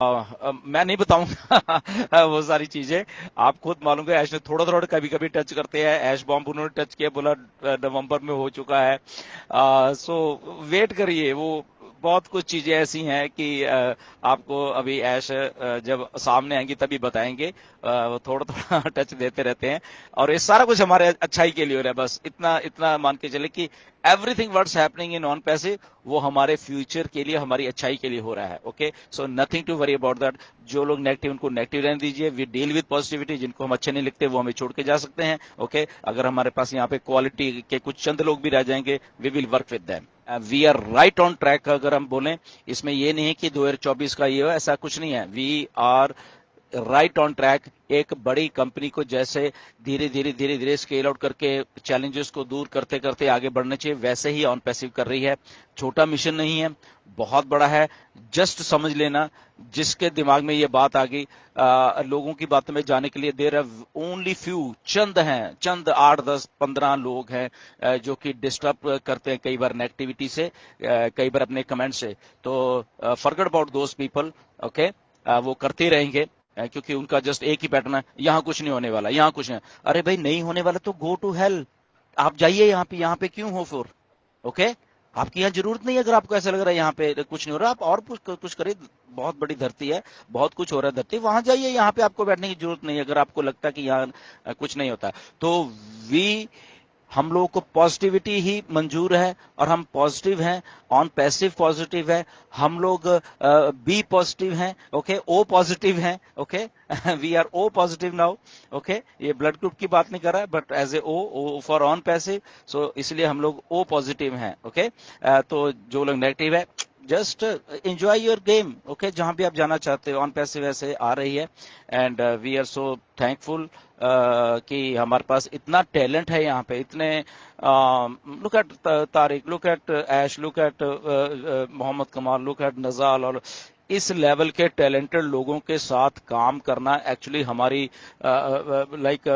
मैं नहीं बताऊंगा वो सारी चीजें। आप खुद मालूम है, ऐश ने थोड़ा थोड़ा कभी कभी टच करते हैं। ऐश बॉम्ब उन्होंने टच किया, बोला नवंबर में हो चुका है। सो वेट करिए, वो बहुत कुछ चीजें ऐसी हैं कि आपको अभी ऐश जब सामने आएंगी तभी बताएंगे। वो थोड़ा थोड़ा टच देते रहते हैं, और ये सारा कुछ हमारे अच्छाई के लिए हो रहा है। बस इतना इतना मान के चले कि everything what's happening in non passive, वो हमारे फ्यूचर के लिए, हमारी अच्छाई के लिए हो रहा है। Okay, so nothing to worry about that. जो लोग नेगेटिव, उनको नेगेटिव रहने दीजिए। We deal with positivity. जिनको हम अच्छे नहीं लिखते वो हमें छोड़ के जा सकते हैं। ओके, अगर हमारे पास यहाँ पे क्वालिटी के कुछ चंद लोग भी रह जाएंगे, we will work with them. We are right on track. अगर हम बोलें, इसमें ये नहीं है कि 2024 का ये हो, ऐसा कुछ नहीं है। We are right on track. एक बड़ी कंपनी को जैसे धीरे धीरे स्केल आउट करके चैलेंजेस को दूर करते करते आगे बढ़ना चाहिए, वैसे ही ऑन पैसिव कर रही है। छोटा मिशन नहीं है, बहुत बड़ा है। जस्ट समझ लेना, जिसके दिमाग में ये बात आ गई, लोगों की बातों में जाने के लिए देर आर ओनली फ्यू, चंद हैं, चंद 8 10 15 लोग हैं जो कि डिस्टर्ब करते हैं कई बार नेगेटिविटी से, कई बार अपने कमेंट से। तो forget about those people. Okay, वो करते रहेंगे, क्योंकि उनका जस्ट एक ही पैटर्न है, यहाँ कुछ नहीं होने वाला, यहाँ कुछ नहीं। अरे भाई, नहीं होने वाला तो गो टू हेल। आप जाइए, यहाँ पे क्यों हो फिर? ओके, आपकी यहाँ जरूरत नहीं है। अगर आपको ऐसा लग रहा है यहाँ पे कुछ नहीं हो रहा, आप और कुछ करिए। बहुत बड़ी धरती है, बहुत कुछ हो रहा है धरती, वहां जाइए। यहाँ पे आपको बैठने की जरूरत नहीं है अगर आपको लगता है कि यहाँ कुछ नहीं होता। तो वी हम लोगों को पॉजिटिविटी ही मंजूर है, और हम पॉजिटिव हैं। ऑन पैसिव पॉजिटिव है। हम लोग बी पॉजिटिव हैं। ओके, ओ पॉजिटिव हैं। Okay, we are O positive now. Okay, ये ब्लड ग्रुप की बात नहीं कर रहा है, but as a O for on passive. So इसलिए हम लोग ओ पॉजिटिव हैं। ओके, तो जो लोग नेगेटिव है, just enjoy your game. Okay, जहां भी आप जाना चाहते हो, ऑन पैसिव ऐसे आ रही है। And we are so thankful कि हमारे पास इतना टैलेंट है यहाँ पे। इतने look at Tariq, look at Ash, look at Mohammad Kamal, look eight नजाल। और इस लेवल के टैलेंटेड लोगों के साथ काम करना एक्चुअली हमारी लाइक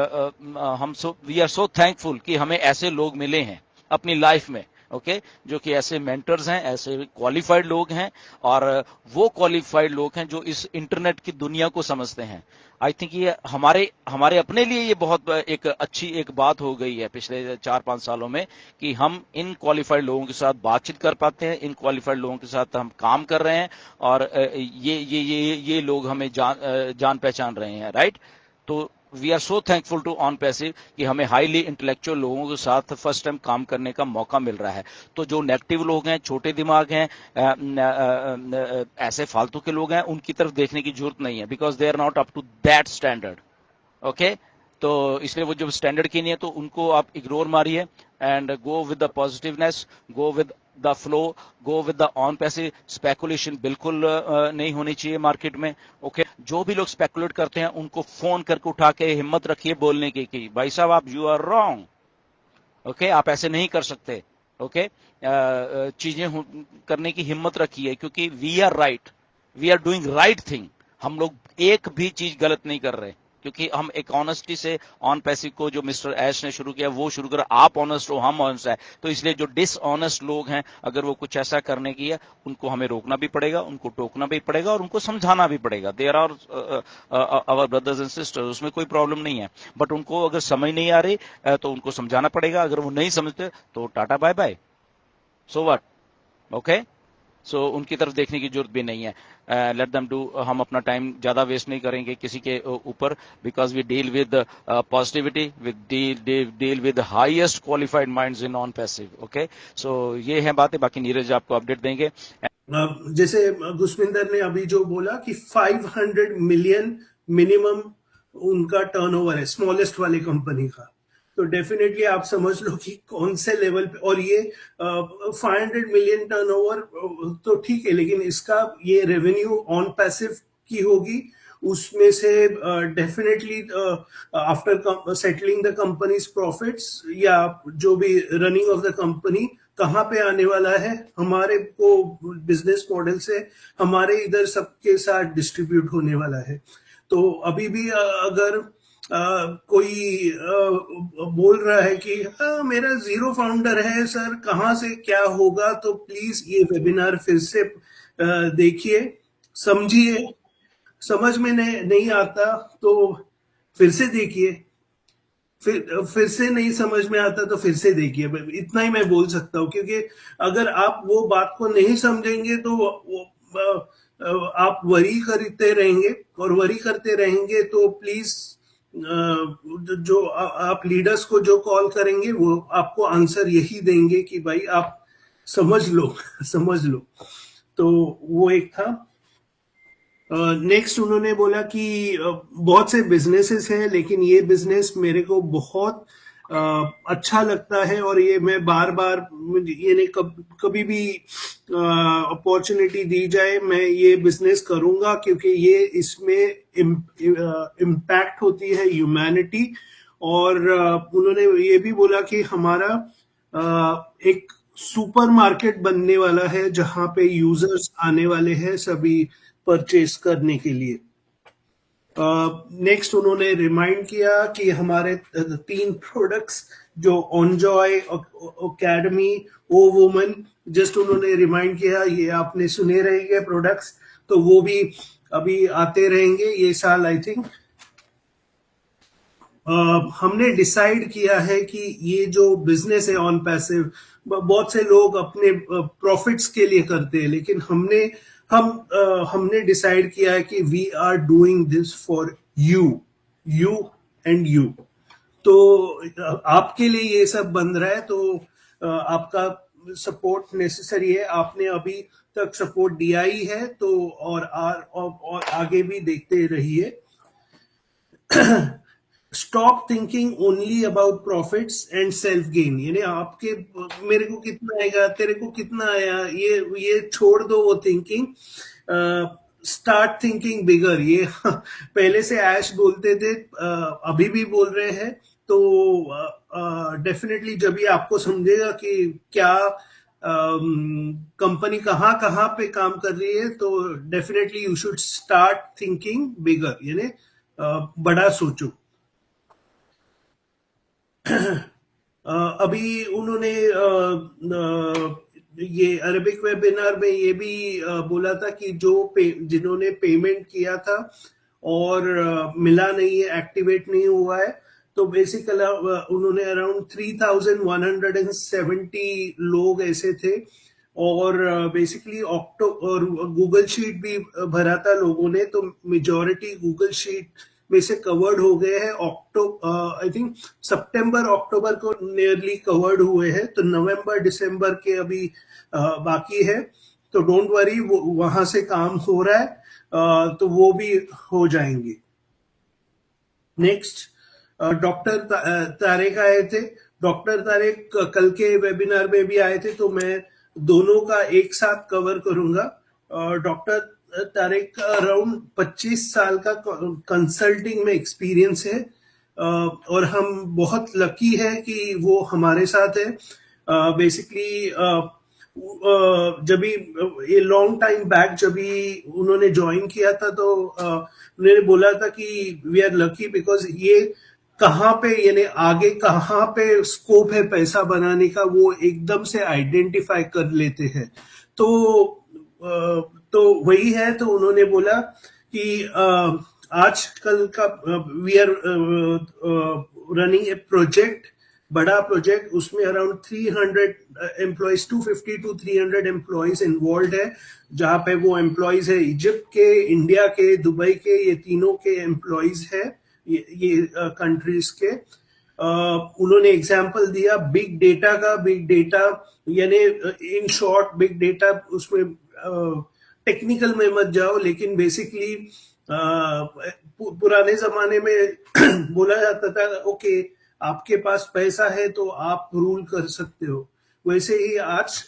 हम so we are so thankful कि हमें ऐसे लोग मिले हैं अपनी लाइफ में। ओके, जो कि ऐसे मेंटर्स हैं, ऐसे क्वालिफाइड लोग हैं, और वो क्वालिफाइड लोग हैं जो इस इंटरनेट की दुनिया को समझते हैं। आई थिंक ये हमारे हमारे अपने लिए ये बहुत एक अच्छी एक बात हो गई है पिछले 4 5 सालों में, कि हम इन क्वालिफाइड लोगों के साथ बातचीत कर पाते हैं, इन क्वालिफाइड लोगों के साथ हम काम कर रहे हैं, और ये लोग हमें जान पहचान रहे हैं। राइट, तो we are so thankful to on passive कि हमें हाईली इंटेलेक्चुअल लोगों के साथ फर्स्ट टाइम काम करने का मौका मिल रहा है। तो जो नेगेटिव लोग हैं, छोटे दिमाग हैं, ऐसे फालतू के लोग हैं, उनकी तरफ देखने की जरूरत नहीं है, because they are not up to that standard. Okay, तो इसलिए वो जो स्टैंडर्ड की नहीं है, तो उनको आप इग्नोर मारिए and go with the positiveness, go with the flow, go with the on passive. Speculation बिल्कुल नहीं होनी चाहिए मार्केट में। ओके, जो भी लोग स्पेकुलेट करते हैं उनको फोन करके उठा के हिम्मत रखिए बोलने की कि भाई साहब, आप यू आर रॉन्ग। ओके, आप ऐसे नहीं कर सकते। ओके, चीजें करने की हिम्मत रखिए, क्योंकि we are right, we are doing right thing. हम लोग एक भी चीज गलत नहीं कर रहे, क्योंकि हम एक ऑनेस्टी से ऑन पैसिव को, जो मिस्टर ऐश ने शुरू किया, वो शुरू करा। आप ऑनेस्ट हो, हम ऑनेस्ट है। तो इसलिए जो डिसऑनेस्ट लोग हैं, अगर वो कुछ ऐसा करने की है, उनको हमें रोकना भी पड़ेगा, उनको टोकना भी पड़ेगा, और उनको समझाना भी पड़ेगा। There are our brothers and sisters, उसमें कोई प्रॉब्लम नहीं है। बट उनको अगर समझ नहीं आ रही तो उनको समझाना पड़ेगा। अगर वो नहीं समझते तो tata bye bye, so what. Okay, so उनकी तरफ देखने की जरूरत भी नहीं है। Let them do. हम अपना टाइम ज्यादा वेस्ट नहीं करेंगे किसी के ऊपर, because we deal with positivity, with deal with highest qualified minds in on passive. Okay, so ये है बातें। बाकी नीरज आपको अपडेट देंगे। जैसे गुस्विंदर ने अभी जो बोला कि 500 मिलियन मिनिमम उनका टर्नओवर है स्मॉलेस्ट वाली कंपनी का, तो डेफिनेटली आप समझ लो कि कौन से लेवल पे। और ये 500 मिलियन टर्नओवर तो ठीक है, लेकिन इसका ये रेवेन्यू ऑन पैसिव की होगी, उसमें से definitely after settling the companies profits या जो भी रनिंग ऑफ द कंपनी कहाँ पे आने वाला है, हमारे को बिजनेस मॉडल से हमारे इधर सबके साथ डिस्ट्रीब्यूट होने वाला है। तो अभी भी अगर कोई बोल रहा है कि मेरा जीरो फाउंडर है सर, कहाँ से क्या होगा, तो प्लीज ये वेबिनार फिर से देखिए, समझिए, समझ में नहीं आता तो फिर से देखिए, फिर से नहीं समझ में आता तो फिर से देखिए, इतना ही मैं बोल सकता हूँ। क्योंकि अगर आप वो बात को नहीं समझेंगे तो आप वरी करते रहेंगे, और वरी करते रहेंगे तो प्लीज जो आप लीडर्स को जो कॉल करेंगे वो आपको आंसर यही देंगे कि भाई आप समझ लो समझ लो। तो वो एक था। नेक्स्ट उन्होंने बोला कि बहुत से बिजनेसेस हैं लेकिन ये बिजनेस मेरे को बहुत अच्छा लगता है, और ये मैं बार बार, ये नहीं, कभी भी अपॉर्चुनिटी दी जाए मैं ये बिजनेस करूंगा, क्योंकि ये इसमें इम्पैक्ट होती है ह्यूमैनिटी। और उन्होंने ये भी बोला कि हमारा एक सुपरमार्केट बनने वाला है जहां पे यूजर्स आने वाले हैं सभी परचेस करने के लिए। नेक्स्ट उन्होंने रिमाइंड किया कि हमारे 3 प्रोडक्ट्स जो ऑनजॉय एकेडमी, ओ वुमन, जस्ट उन्होंने रिमाइंड किया, ये आपने सुने रहेंगे प्रोडक्ट्स, तो वो भी अभी आते रहेंगे ये साल आई थिंक। हमने डिसाइड किया है कि ये जो बिजनेस है ऑन पैसिव, बहुत से लोग अपने प्रॉफिट्स के लिए करते हैं, लेकिन हमने डिसाइड किया है कि we are doing this for you, you and you. तो आपके लिए ये सब बन रहा है, तो आपका सपोर्ट नेसेसरी है। आपने अभी तक सपोर्ट दिया ही है, तो और आगे भी देखते रहिए। Stop thinking only about profits and self gain, यानी आपके मेरे को कितना आएगा, तेरे को कितना आया, ये छोड़ दो वो थिंकिंग। स्टार्ट थिंकिंग बिगर, ये पहले से ऐश बोलते थे, अभी भी बोल रहे हैं। तो डेफिनेटली जब भी आपको समझेगा कि क्या कंपनी कहाँ कहाँ पे काम कर रही है, तो definitely you should start thinking bigger, यानी बड़ा सोचो। अभी उन्होंने ये अरेबिक वेबिनार में ये भी बोला था कि जिन्होंने पेमेंट किया था और मिला नहीं है, एक्टिवेट नहीं हुआ है, तो बेसिकली उन्होंने अराउंड 3170 लोग ऐसे थे। और बेसिकली और गूगल शीट भी भरा था लोगों ने, तो मेजॉरिटी गूगल शीट में से कवर्ड हो गए हैं। आई थिंक सितंबर अक्टूबर को नियरली कवर्ड हुए हैं, तो नवंबर दिसंबर के अभी बाकी है। तो डोंट वरी, वो वहां से काम हो रहा है, तो वो भी हो जाएंगे। नेक्स्ट डॉक्टर तारेक आए थे। डॉक्टर तारेक कल के वेबिनार में भी आए थे, तो मैं दोनों का एक साथ कवर करूंगा। डॉक्टर तारेक का अराउंड 25 साल का कंसल्टिंग में एक्सपीरियंस है, और हम बहुत लकी है कि वो हमारे साथ है। बेसिकली जब ये लॉन्ग टाइम बैक जब उन्होंने ज्वाइन किया था, तो उन्होंने बोला था कि वी आर लकी बिकॉज ये कहाँ पे, यानी आगे कहाँ पे स्कोप है पैसा बनाने का, वो एकदम से आइडेंटिफाई कर लेते हैं। तो वही है। तो उन्होंने बोला कि आजकल का we are running a project, बड़ा प्रोजेक्ट, उसमें around 300 employees, 250 to 300 employees involve है, जहां पे वो एम्प्लॉयज है इजिप्ट के, इंडिया के, दुबई के, ये तीनों के एम्प्लॉयज है, ये कंट्रीज के। उन्होंने एग्जाम्पल दिया बिग डेटा का। बिग डेटा यानी इन शॉर्ट बिग डेटा, उसमें टेक्निकल में मत जाओ, लेकिन बेसिकली पुराने जमाने में बोला जाता था ओके आपके पास पैसा है तो आप रूल कर सकते हो, वैसे ही आज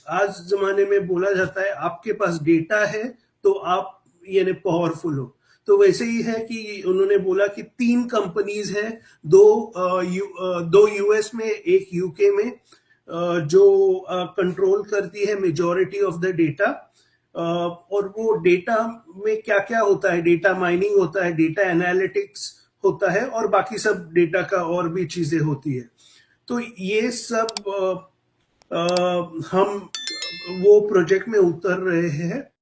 जमाने में बोला जाता है आपके पास डेटा है तो आप यानी पावरफुल हो। तो वैसे ही है कि उन्होंने बोला कि 3 कंपनीज हैं, दो यूएस में, एक यूके में, जो कंट्रोल करती है मेजॉरिटी ऑफ द डेटा। और वो डेटा में क्या क्या होता है, डेटा माइनिंग होता है, डेटा एनालिटिक्स होता है, और बाकी सब डेटा का और भी चीजें होती है। तो ये सब हम वो प्रोजेक्ट में उतर रहे हैं।